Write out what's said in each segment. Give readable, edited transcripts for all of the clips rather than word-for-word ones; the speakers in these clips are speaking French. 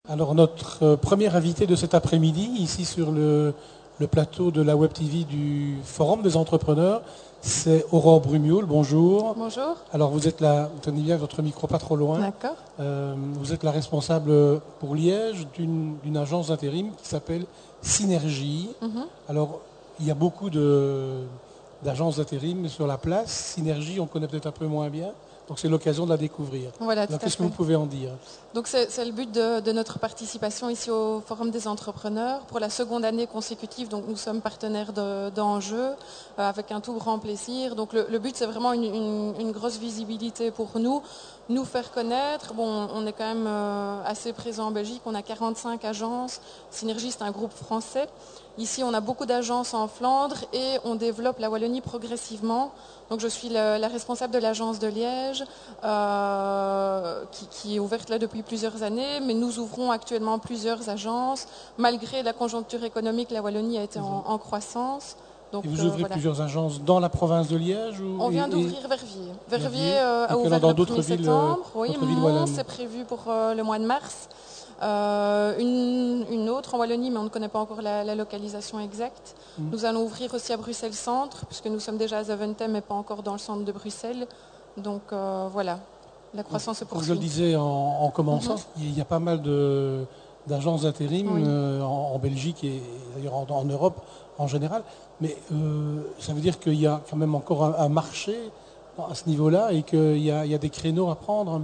Alors notre premier invité de cet après-midi, ici sur le plateau de la Web TV du Forum des entrepreneurs, c'est Aurore Brumioul. Bonjour. Bonjour. Alors vous êtes là, tenez bien votre micro pas trop loin. D'accord. Vous êtes la responsable pour Liège d'une agence d'intérim qui s'appelle Synergie. Alors il y a beaucoup d'agences d'intérim sur la place. Synergie, on connaît peut-être un peu moins bien. Donc c'est l'occasion de la découvrir. Voilà, alors qu'est-ce que vous pouvez en dire? Donc c'est le but de notre participation ici au Forum des entrepreneurs. Pour la seconde année consécutive, donc nous sommes partenaires d'Enjeu avec un tout grand plaisir. Donc le but c'est vraiment une grosse visibilité pour nous faire connaître. Bon, on est quand même assez présent en Belgique, on a 45 agences. Synergie, c'est un groupe français. Ici, on a beaucoup d'agences en Flandre et on développe la Wallonie progressivement. Donc je suis la responsable de l'agence de Liège qui est ouverte là depuis plusieurs années, mais nous ouvrons actuellement plusieurs agences. Malgré la conjoncture économique, la Wallonie a été en croissance. Donc, et vous ouvrez plusieurs agences dans la province de Liège On vient d'ouvrir Verviers. Verviers a ouvert dans le d'autres 1er villes, septembre. Oui, Mons, c'est c'est prévu pour le mois de mars. Une autre en Wallonie, mais on ne connaît pas encore la localisation exacte. Nous allons ouvrir aussi à Bruxelles-Centre, puisque nous sommes déjà à Zaventem, mais pas encore dans le centre de Bruxelles. Donc voilà, la croissance se poursuit. Comme je le disais en commençant, il y a pas mal d'agences d'intérim en Belgique et d'ailleurs en Europe en général. Mais ça veut dire qu'il y a quand même encore un marché à ce niveau-là et qu'il y a des créneaux à prendre.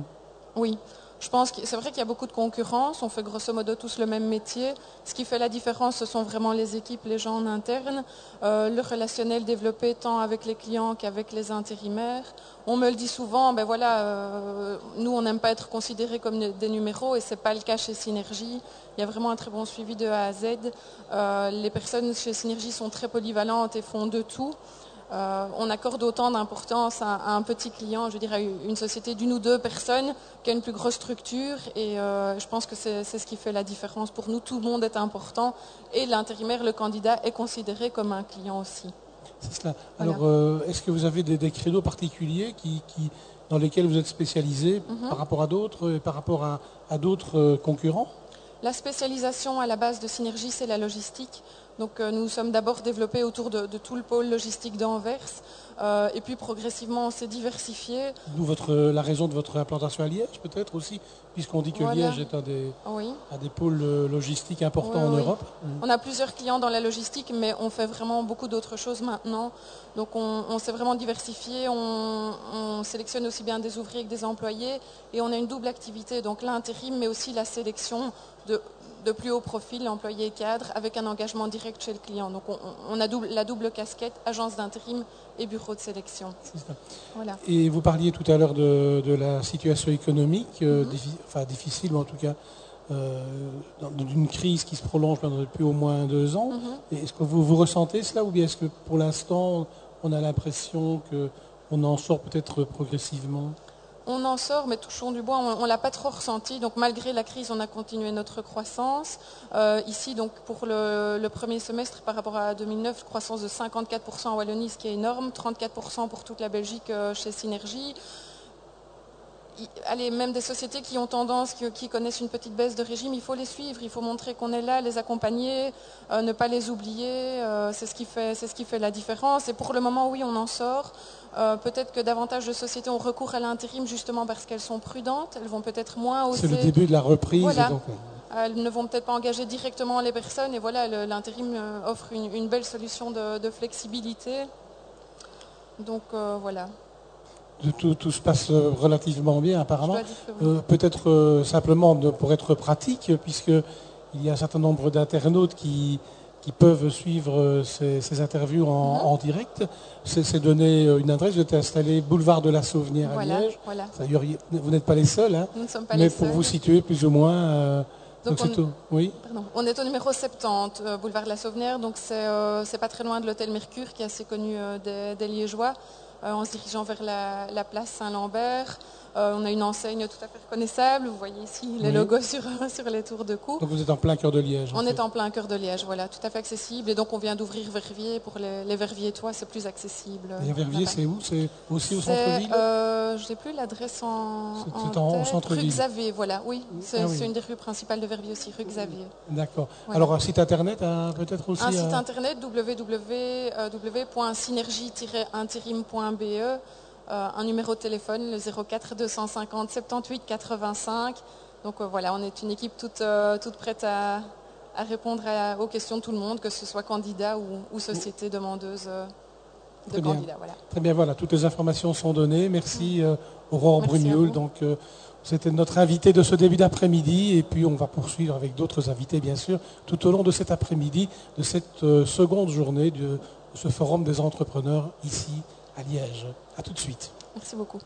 Oui. Je pense que c'est vrai qu'il y a beaucoup de concurrence, on fait grosso modo tous le même métier. Ce qui fait la différence, ce sont vraiment les équipes, les gens en interne, le relationnel développé tant avec les clients qu'avec les intérimaires. On me le dit souvent, ben voilà, nous on n'aime pas être considérés comme des numéros et c'est pas le cas chez Synergie. Il y a vraiment un très bon suivi de A à Z. Les personnes chez Synergie sont très polyvalentes et font de tout. On accorde autant d'importance à un petit client, je dirais une société d'une ou deux personnes, qu'à une plus grosse structure. Et je pense que c'est ce qui fait la différence pour nous. Tout le monde est important et l'intérimaire, le candidat, est considéré comme un client aussi. C'est cela. Voilà. Alors, est-ce que vous avez des créneaux particuliers dans lesquels vous êtes spécialisé par rapport à d'autres, par rapport à d'autres concurrents? La spécialisation à la base de Synergie, c'est la logistique. Donc nous sommes d'abord développés autour de tout le pôle logistique d'Anvers. Et puis progressivement, on s'est diversifié. D'où la raison de votre implantation à Liège, peut-être aussi, puisqu'on dit que Liège est un des pôles logistiques importants en Europe. On a plusieurs clients dans la logistique, mais on fait vraiment beaucoup d'autres choses maintenant. Donc on s'est vraiment diversifié, on sélectionne aussi bien des ouvriers que des employés, et on a une double activité, donc l'intérim, mais aussi la sélection de plus haut profil, employés et cadres, avec un engagement direct chez le client. Donc on a la double casquette, agence d'intérim et bureau de sélection. C'est ça. Voilà. Et vous parliez tout à l'heure de la situation économique, difficile, mais en tout cas d'une crise qui se prolonge depuis au moins 2 ans. Est-ce que vous ressentez cela, ou bien est-ce que pour l'instant on a l'impression qu'on en sort peut-être progressivement? On en sort, mais touchons du bois, on ne l'a pas trop ressenti. Donc malgré la crise, on a continué notre croissance. Ici, donc pour le premier semestre par rapport à 2009, croissance de 54% en Wallonie, ce qui est énorme, 34% pour toute la Belgique chez Synergie. Allez, même des sociétés qui ont tendance, qui connaissent une petite baisse de régime, il faut les suivre, il faut montrer qu'on est là, les accompagner, ne pas les oublier, c'est ce qui fait la différence. Et pour le moment, oui, on en sort. Peut-être que davantage de sociétés ont recours à l'intérim justement parce qu'elles sont prudentes, elles vont peut-être moins oser. C'est le début de la reprise. Voilà. Donc... Elles ne vont peut-être pas engager directement les personnes, et voilà, l'intérim offre une belle solution de flexibilité. Donc voilà. Tout se passe relativement bien apparemment. Peut-être simplement pour être pratique, puisqu'il y a un certain nombre d'internautes qui peuvent suivre ces interviews en direct. C'est donner une adresse. Vous êtes installé boulevard de la Sauvenière à Liège. Voilà. D'ailleurs, vous n'êtes pas les seuls, hein, nous ne sommes pas mais les pour seuls. vous situer plus ou moins... on est au numéro 70, boulevard de la Sauvenière, donc c'est pas très loin de l'hôtel Mercure, qui est assez connu des Liégeois. En se dirigeant vers la place Saint-Lambert. On a une enseigne tout à fait reconnaissable. Vous voyez ici les logos sur les tours de cou. Donc vous êtes en plein cœur de Liège. On est en plein cœur de Liège, voilà, tout à fait accessible. Et donc on vient d'ouvrir Verviers pour les Verviers-Tois, c'est plus accessible. Et Verviers, c'est où? C'est aussi au centre-ville? Je n'ai plus l'adresse en au centre-ville. Rue Xavier, voilà, oui. C'est une des rues principales de Verviers aussi, rue Xavier. D'accord. Voilà. Alors un site internet peut-être aussi? Un site internet www.synergie-intérim.be. Un numéro de téléphone, le 04 250 78 85. Donc voilà, on est une équipe toute prête à répondre aux questions de tout le monde, que ce soit candidat ou société demandeuse de candidats. Voilà. Très bien, voilà, toutes les informations sont données. Merci Aurore Brugnoul. Donc c'était notre invité de ce début d'après-midi et puis on va poursuivre avec d'autres invités bien sûr tout au long de cet après-midi, de cette seconde journée de ce forum des entrepreneurs ici à Liège. À tout de suite. Merci beaucoup.